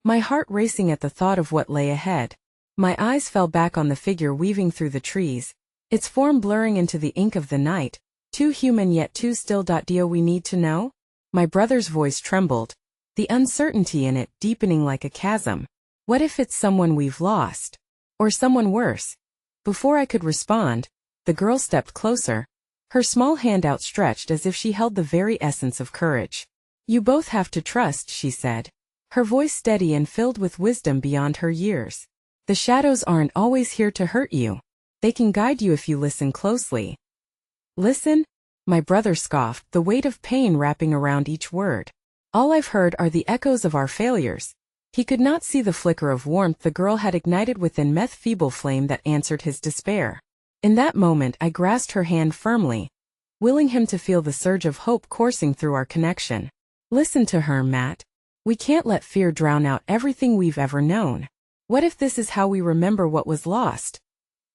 Speaker 1: my heart racing at the thought of what lay ahead. My eyes fell back on the figure weaving through the trees, its form blurring into the ink of the night, too human yet too still. Do we need to know? My brother's voice trembled, the uncertainty in it deepening like a chasm. What if it's someone we've lost? Or someone worse? Before I could respond, the girl stepped closer, her small hand outstretched as if she held the very essence of courage. You both have to trust, she said, her voice steady and filled with wisdom beyond her years. The shadows aren't always here to hurt you. They can guide you if you listen closely. Listen? My brother scoffed, the weight of pain wrapping around each word. All I've heard are the echoes of our failures. He could not see the flicker of warmth the girl had ignited within Meth's feeble flame that answered his despair. In that moment I grasped her hand firmly, willing him to feel the surge of hope coursing through our connection. Listen to her, Matt. We can't let fear drown out everything we've ever known. What if this is how we remember what was lost?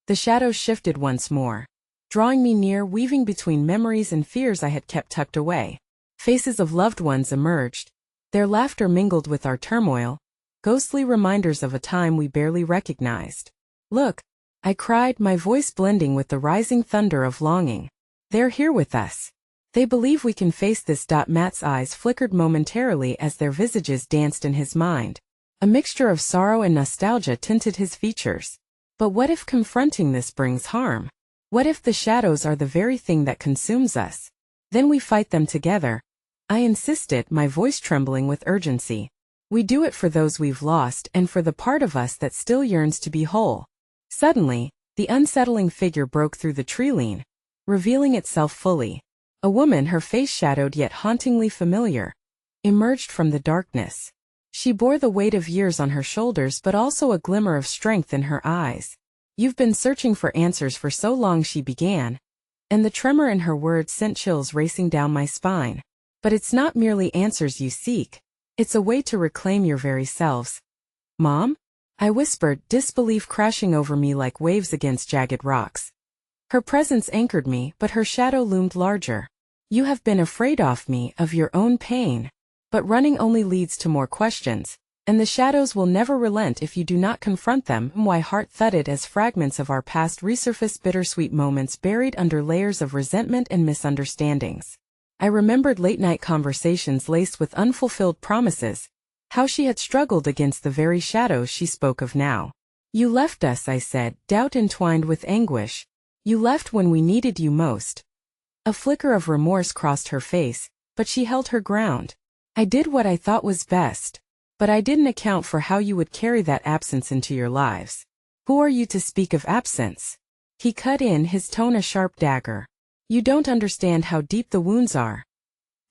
Speaker 1: The shadows shifted once more, drawing me near, weaving between memories and fears I had kept tucked away. Faces of loved ones emerged, their laughter mingled with our turmoil, ghostly reminders of a time we barely recognized. Look, I cried, my voice blending with the rising thunder of longing. They're here with us. They believe we can face this. Matt's eyes flickered momentarily as their visages danced in his mind. A mixture of sorrow and nostalgia tinted his features. But what if confronting this brings harm? What if the shadows are the very thing that consumes us? Then we fight them together. I insisted, my voice trembling with urgency. We do it for those we've lost and for the part of us that still yearns to be whole. Suddenly, the unsettling figure broke through the treeline, revealing itself fully. A woman, her face shadowed yet hauntingly familiar, emerged from the darkness. She bore the weight of years on her shoulders but also a glimmer of strength in her eyes. "You've been searching for answers for so long," she began, and the tremor in her words sent chills racing down my spine. "But it's not merely answers you seek. It's a way to reclaim your very selves." "Mom?" I whispered, disbelief crashing over me like waves against jagged rocks. Her presence anchored me, but her shadow loomed larger. "You have been afraid of me, of your own pain. But running only leads to more questions, and the shadows will never relent if you do not confront them." My heart thudded as fragments of our past resurfaced, bittersweet moments buried under layers of resentment and misunderstandings. I remembered late-night conversations laced with unfulfilled promises, how she had struggled against the very shadows she spoke of now. "You left us," I said, doubt entwined with anguish. "You left when we needed you most." A flicker of remorse crossed her face, but she held her ground. "I did what I thought was best. But I didn't account for how you would carry that absence into your lives." "Who are you to speak of absence?" He cut in, his tone a sharp dagger. "You don't understand how deep the wounds are."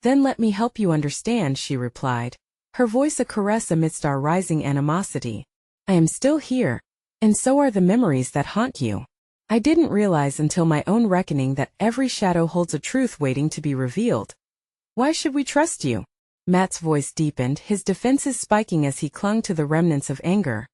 Speaker 1: "Then let me help you understand," she replied, her voice a caress amidst our rising animosity. "I am still here, and so are the memories that haunt you. I didn't realize until my own reckoning that every shadow holds a truth waiting to be revealed." "Why should we trust you?" Matt's voice deepened, his defenses spiking as he clung to the remnants of anger.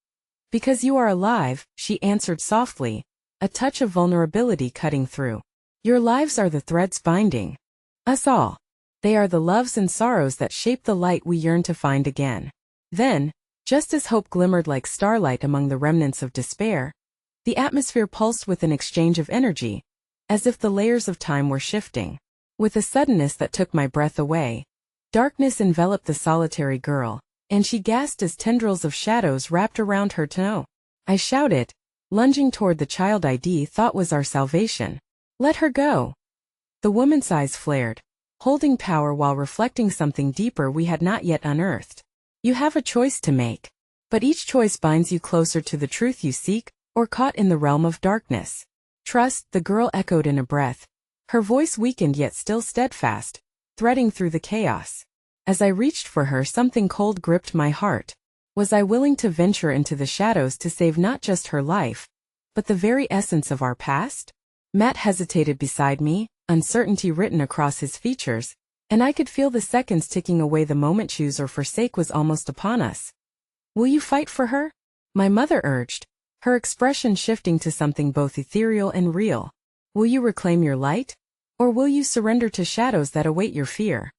Speaker 1: "Because you are alive," she answered softly, a touch of vulnerability cutting through. "Your lives are the threads binding us all. They are the loves and sorrows that shape the light we yearn to find again." Then, just as hope glimmered like starlight among the remnants of despair, the atmosphere pulsed with an exchange of energy, as if the layers of time were shifting. With a suddenness that took my breath away, darkness enveloped the solitary girl, and she gasped as tendrils of shadows wrapped around her to know. I shouted, lunging toward the child I thought was our salvation. "Let her go." The woman's eyes flared, holding power while reflecting something deeper we had not yet unearthed. "You have a choice to make. But each choice binds you closer to the truth you seek, or caught in the realm of darkness." "Trust," the girl echoed in a breath, her voice weakened yet still steadfast, threading through the chaos. As I reached for her, something cold gripped my heart. Was I willing to venture into the shadows to save not just her life, but the very essence of our past? Matt hesitated beside me, uncertainty written across his features, and I could feel the seconds ticking away. The moment choose or forsake was almost upon us. "Will you fight for her?" my mother urged, her expression shifting to something both ethereal and real. "Will you reclaim your light? Or will you surrender to shadows that await your fear?"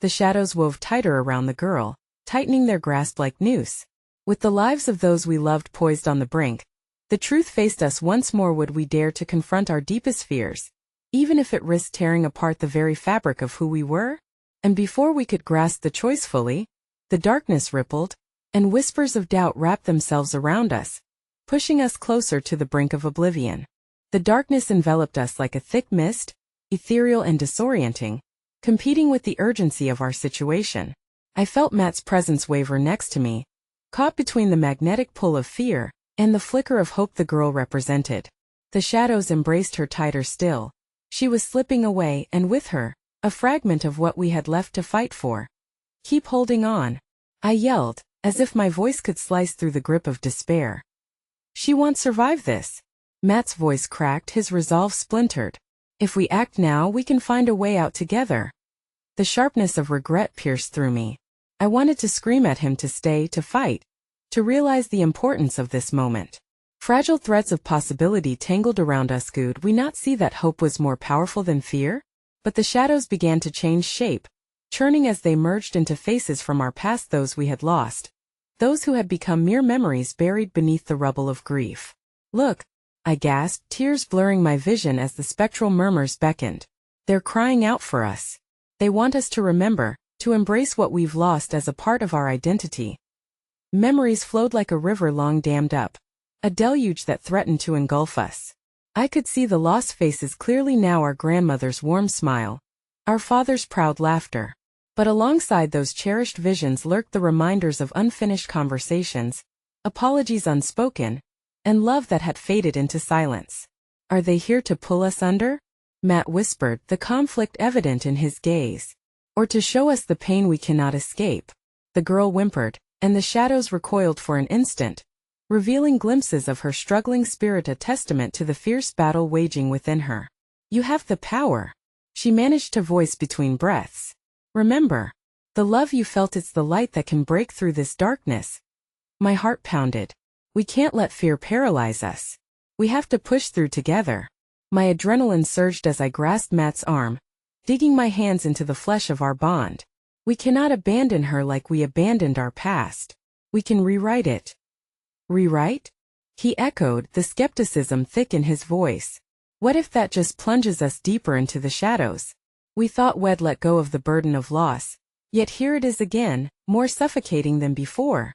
Speaker 1: The shadows wove tighter around the girl, tightening their grasp like noose. With the lives of those we loved poised on the brink, the truth faced us once more. Would we dare to confront our deepest fears, even if it risked tearing apart the very fabric of who we were? And before we could grasp the choice fully, the darkness rippled, and whispers of doubt wrapped themselves around us, pushing us closer to the brink of oblivion. The darkness enveloped us like a thick mist, ethereal and disorienting, competing with the urgency of our situation. I felt Matt's presence waver next to me, caught between the magnetic pull of fear and the flicker of hope the girl represented. The shadows embraced her tighter still. She was slipping away, and with her, a fragment of what we had left to fight for. "Keep holding on," I yelled, as if my voice could slice through the grip of despair. "She won't survive this." Matt's voice cracked, his resolve splintered. "If we act now, we can find a way out together." The sharpness of regret pierced through me. I wanted to scream at him to stay, to fight, to realize the importance of this moment. Fragile threads of possibility tangled around us. Could we not see that hope was more powerful than fear? But the shadows began to change shape, churning as they merged into faces from our past, those we had lost, those who had become mere memories buried beneath the rubble of grief. "Look," I gasped, tears blurring my vision as the spectral murmurs beckoned. "They're crying out for us. They want us to remember, to embrace what we've lost as a part of our identity." Memories flowed like a river long dammed up, a deluge that threatened to engulf us. I could see the lost faces clearly now, our grandmother's warm smile, our father's proud laughter. But alongside those cherished visions lurked the reminders of unfinished conversations, apologies unspoken, and love that had faded into silence. "Are they here to pull us under?" Matt whispered, the conflict evident in his gaze. Or to show us the pain we cannot escape. The girl whimpered, and the shadows recoiled for an instant, revealing glimpses of her struggling spirit, a testament to the fierce battle waging within her. You have the power, she managed to voice between breaths. Remember, the love you felt, it's the light that can break through this darkness. My heart pounded. We can't let fear paralyze us. We have to push through together. My adrenaline surged as I grasped Matt's arm, digging my hands into the flesh of our bond. We cannot abandon her like we abandoned our past. We can rewrite it. Rewrite? He echoed, the skepticism thick in his voice. What if that just plunges us deeper into the shadows? We thought we'd let go of the burden of loss, yet here it is again, more suffocating than before.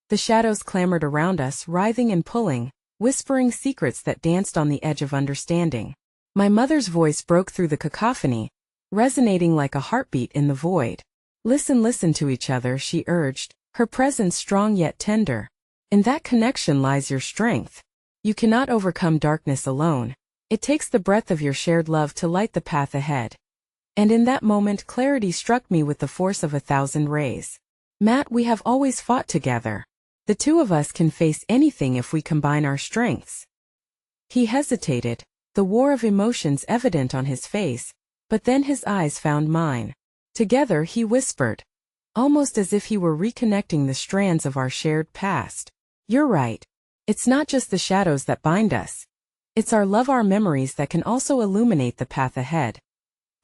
Speaker 1: The shadows clamored around us, writhing and pulling, whispering secrets that danced on the edge of understanding. My mother's voice broke through the cacophony, resonating like a heartbeat in the void. Listen to each other, she urged, her presence strong yet tender. In that connection lies your strength. You cannot overcome darkness alone. It takes the breath of your shared love to light the path ahead. And in that moment, clarity struck me with the force of 1,000 rays. Matt, we have always fought together. The two of us can face anything if we combine our strengths. He hesitated, the war of emotions evident on his face, but then his eyes found mine. Together, he whispered, almost as if he were reconnecting the strands of our shared past. You're right. It's not just the shadows that bind us. It's our love, our memories that can also illuminate the path ahead.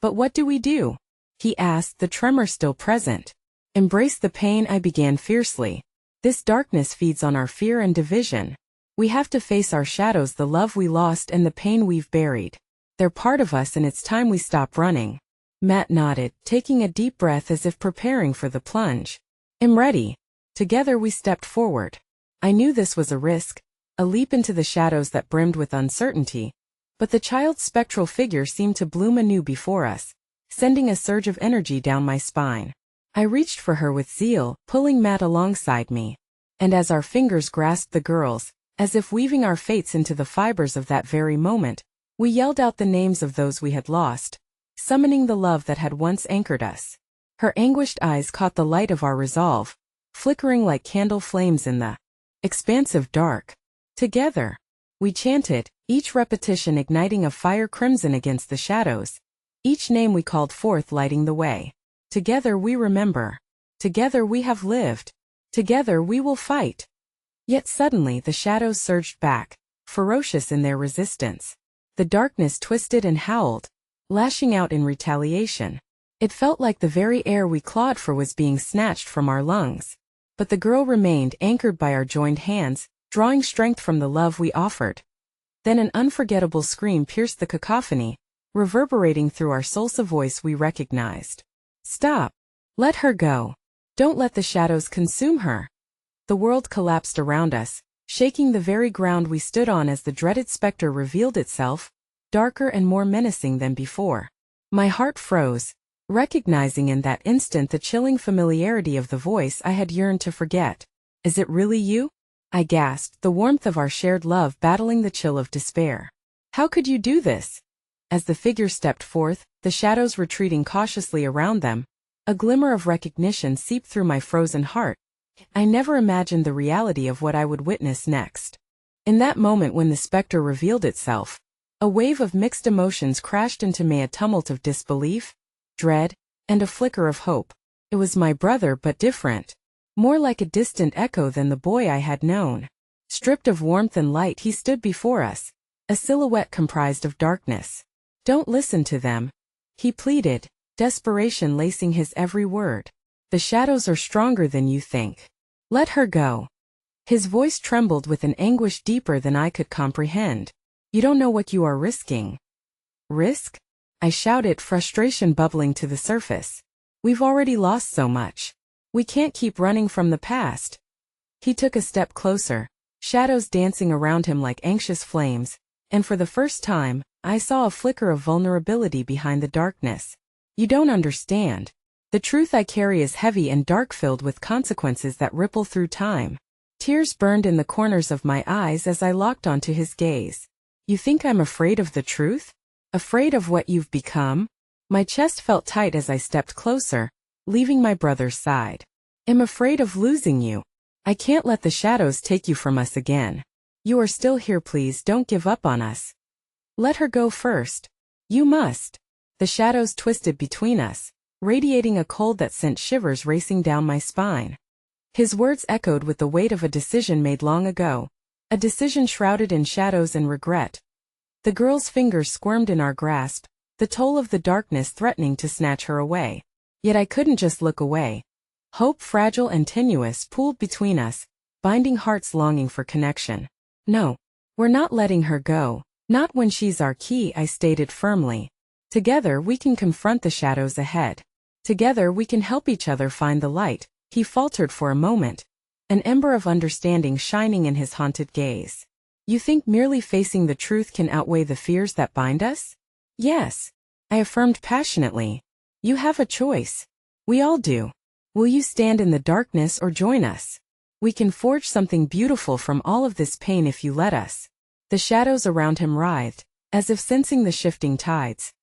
Speaker 1: But what do we do? He asked, the tremor still present. Embrace the pain, I began fiercely. This darkness feeds on our fear and division. We have to face our shadows, the love we lost and the pain we've buried. They're part of us and it's time we stop running. Matt nodded, taking a deep breath as if preparing for the plunge. I'm ready. Together we stepped forward. I knew this was a risk, a leap into the shadows that brimmed with uncertainty, but the child's spectral figure seemed to bloom anew before us, sending a surge of energy down my spine. I reached for her with zeal, pulling Matt alongside me. And as our fingers grasped the girl's, as if weaving our fates into the fibers of that very moment, we yelled out the names of those we had lost, summoning the love that had once anchored us. Her anguished eyes caught the light of our resolve, flickering like candle flames in the expansive dark. Together, we chanted, each repetition igniting a fire crimson against the shadows, each name we called forth lighting the way. Together we remember. Together we have lived. Together we will fight. Yet suddenly the shadows surged back, ferocious in their resistance. The darkness twisted and howled, lashing out in retaliation. It felt like the very air we clawed for was being snatched from our lungs. But the girl remained anchored by our joined hands, drawing strength from the love we offered. Then an unforgettable scream pierced the cacophony, reverberating through our soul's voice we recognized. Stop. Let her go. Don't let the shadows consume her. The world collapsed around us, shaking the very ground we stood on as the dreaded specter revealed itself, darker and more menacing than before. My heart froze, recognizing in that instant the chilling familiarity of the voice I had yearned to forget. Is it really you? I gasped, the warmth of our shared love battling the chill of despair. How could you do this? As the figure stepped forth, the shadows retreating cautiously around them, a glimmer of recognition seeped through my frozen heart. I never imagined the reality of what I would witness next. In that moment when the specter revealed itself, a wave of mixed emotions crashed into me, a tumult of disbelief, dread, and a flicker of hope. It was my brother, but different. More like a distant echo than the boy I had known. Stripped of warmth and light, he stood before us, a silhouette comprised of darkness. Don't listen to them, he pleaded, desperation lacing his every word. The shadows are stronger than you think. Let her go. His voice trembled with an anguish deeper than I could comprehend. You don't know what you are risking. Risk? I shouted, frustration bubbling to the surface. We've already lost so much. We can't keep running from the past. He took a step closer, shadows dancing around him like anxious flames, and for the first time, I saw a flicker of vulnerability behind the darkness. You don't understand. The truth I carry is heavy and dark, filled with consequences that ripple through time. Tears burned in the corners of my eyes as I locked onto his gaze. You think I'm afraid of the truth? Afraid of what you've become? My chest felt tight as I stepped closer, leaving my brother's side. I'm afraid of losing you. I can't let the shadows take you from us again. You are still here, please don't give up on us. Let her go first. You must. The shadows twisted between us, radiating a cold that sent shivers racing down my spine. His words echoed with the weight of a decision made long ago, a decision shrouded in shadows and regret. The girl's fingers squirmed in our grasp, the toll of the darkness threatening to snatch her away. Yet I couldn't just look away. Hope, fragile and tenuous, pooled between us, binding hearts longing for connection. No, we're not letting her go, not when she's our key, I stated firmly. Together we can confront the shadows ahead. Together we can help each other find the light. He faltered for a moment, an ember of understanding shining in his haunted gaze. You think merely facing the truth can outweigh the fears that bind us? Yes, I affirmed passionately. You have a choice. We all do. Will you stand in the darkness or join us? We can forge something beautiful from all of this pain if you let us. The shadows around him writhed, as if sensing the shifting tides.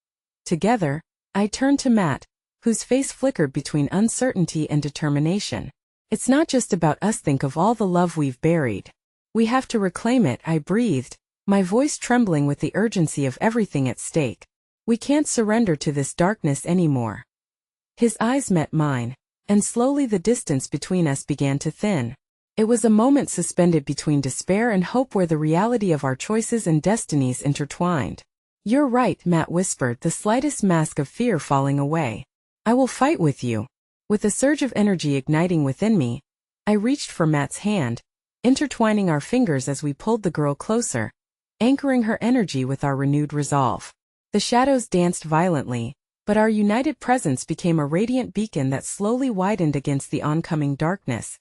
Speaker 1: Together, I turned to Matt, whose face flickered between uncertainty and determination. It's not just about us, think of all the love we've buried. We have to reclaim it, I breathed, my voice trembling with the urgency of everything at stake. We can't surrender to this darkness anymore. His eyes met mine, and slowly the distance between us began to thin. It was a moment suspended between despair and hope where the reality of our choices and destinies intertwined. You're right, Matt whispered, the slightest mask of fear falling away. I will fight with you. With a surge of energy igniting within me, I reached for Matt's hand, intertwining our fingers as we pulled the girl closer, anchoring her energy with our renewed resolve. The shadows danced violently, but our united presence became a radiant beacon that slowly widened against the oncoming darkness.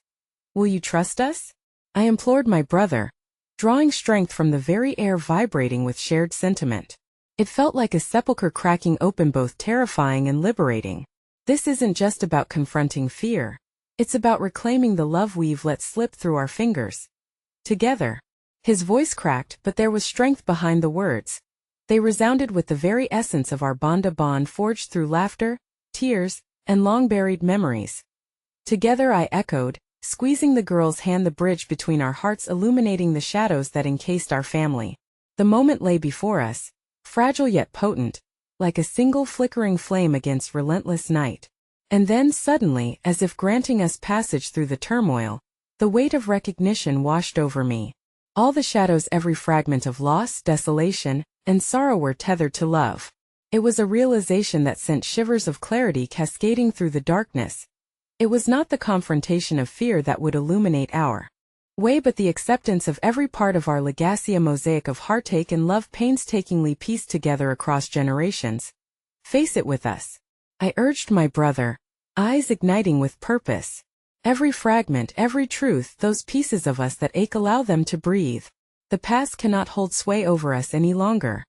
Speaker 1: Will you trust us? I implored my brother, drawing strength from the very air vibrating with shared sentiment. It felt like a sepulchre cracking open, both terrifying and liberating. This isn't just about confronting fear. It's about reclaiming the love we've let slip through our fingers. Together. His voice cracked, but there was strength behind the words. They resounded with the very essence of our bond, a bond forged through laughter, tears, and long-buried memories. Together, I echoed, squeezing the girl's hand, the bridge between our hearts illuminating the shadows that encased our family. The moment lay before us, fragile yet potent, like a single flickering flame against relentless night. And then suddenly, as if granting us passage through the turmoil, the weight of recognition washed over me. All the shadows, every fragment of loss, desolation, and sorrow were tethered to love. It was a realization that sent shivers of clarity cascading through the darkness. It was not the confrontation of fear that would illuminate our way, but the acceptance of every part of our legacy, a mosaic of heartache and love painstakingly pieced together across generations. Face it with us, I urged my brother, eyes igniting with purpose. Every fragment, every truth, those pieces of us that ache, allow them to breathe. The past cannot hold sway over us any longer.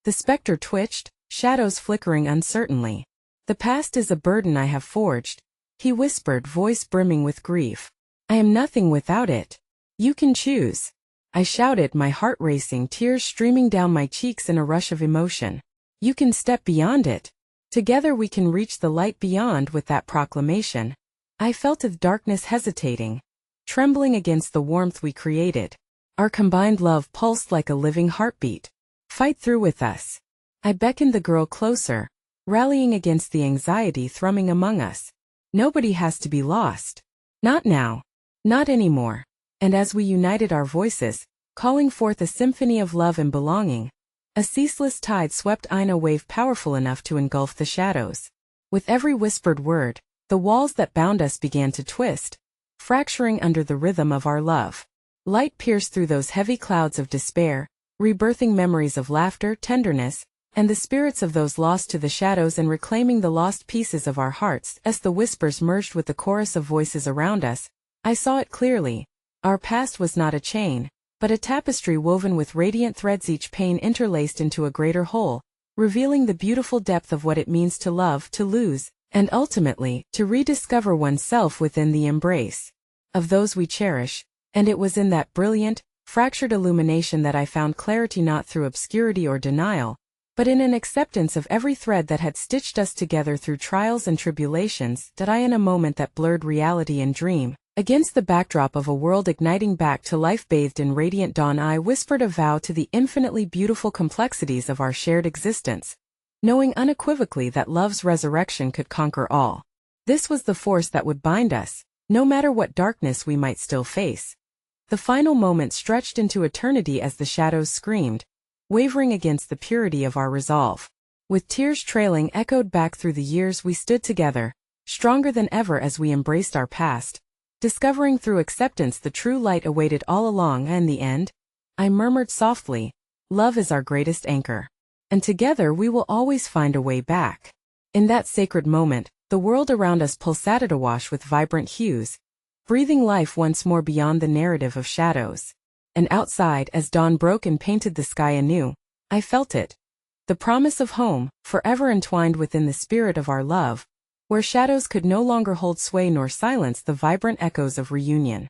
Speaker 1: The specter twitched, shadows flickering uncertainly. The past is a burden I have forged, he whispered, voice brimming with grief. I am nothing without it. You can choose. I shouted, my heart racing, tears streaming down my cheeks in a rush of emotion. You can step beyond it. Together we can reach the light beyond. With that proclamation, I felt the darkness hesitating, trembling against the warmth we created. Our combined love pulsed like a living heartbeat. Fight through with us. I beckoned the girl closer, rallying against the anxiety thrumming among us. Nobody has to be lost. Not now. Not anymore. And as we united our voices, calling forth a symphony of love and belonging, a ceaseless tide swept in, a wave powerful enough to engulf the shadows. With every whispered word, the walls that bound us began to twist, fracturing under the rhythm of our love. Light pierced through those heavy clouds of despair, rebirthing memories of laughter, tenderness, and the spirits of those lost to the shadows, and reclaiming the lost pieces of our hearts. As the whispers merged with the chorus of voices around us, I saw it clearly. Our past was not a chain, but a tapestry woven with radiant threads, each pane interlaced into a greater whole, revealing the beautiful depth of what it means to love, to lose, and ultimately, to rediscover oneself within the embrace of those we cherish. And it was in that brilliant, fractured illumination that I found clarity, not through obscurity or denial, but in an acceptance of every thread that had stitched us together through trials and tribulations, that I in a moment that blurred reality and dream. Against the backdrop of a world igniting back to life bathed in radiant dawn, I whispered a vow to the infinitely beautiful complexities of our shared existence, knowing unequivocally that love's resurrection could conquer all. This was the force that would bind us, no matter what darkness we might still face. The final moment stretched into eternity as the shadows screamed, wavering against the purity of our resolve. With tears trailing echoed back through the years, we stood together, stronger than ever as we embraced our past, discovering through acceptance the true light awaited all along. And in the end, I murmured softly, love is our greatest anchor, and together we will always find a way back. In that sacred moment, the world around us pulsated awash with vibrant hues, breathing life once more beyond the narrative of shadows. And outside, as dawn broke and painted the sky anew, I felt it. The promise of home, forever entwined within the spirit of our love, where shadows could no longer hold sway nor silence the vibrant echoes of reunion.